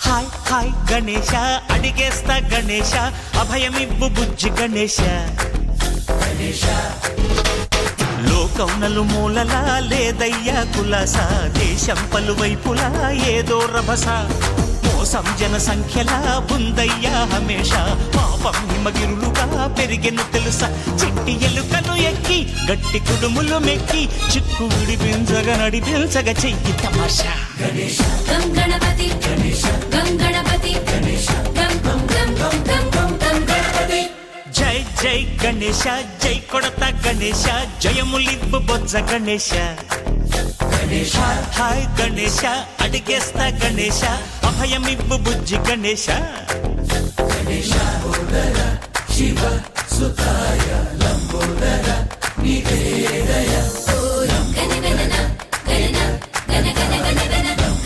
hi hi Ganesha అడిగేస్తా Ganesha అభయమివ్వు బుజ్జి గణేశ లోకం నలుమూలలా లేదయ్యా కులాస దేశం పలువైపులా ఏదో రభస మోసం జన సంఖ్యలా ఉందయ్యా హమేష పాపం హిమగిరులుగా పెరిగెను తెలుసా చిట్టి ఎలుకను ఎక్కి గట్టి కుడుములు మెక్కి చిక్కు విడిపించగా నడిపించగా చెయ్యి తమాషా గం గణపతి గం గణపతి గం గం గం గం గం గం గం గణపతి జై జై గణేశ జై కొడత గణేశ జయములివ్వు బొజ్జ గణేశ హాయ్ గణేశ అడిగేస్తా గణేశ అభయమివ్వు బుజ్జి గణేశ శివ సుతాయ లంబోదర నివేదయ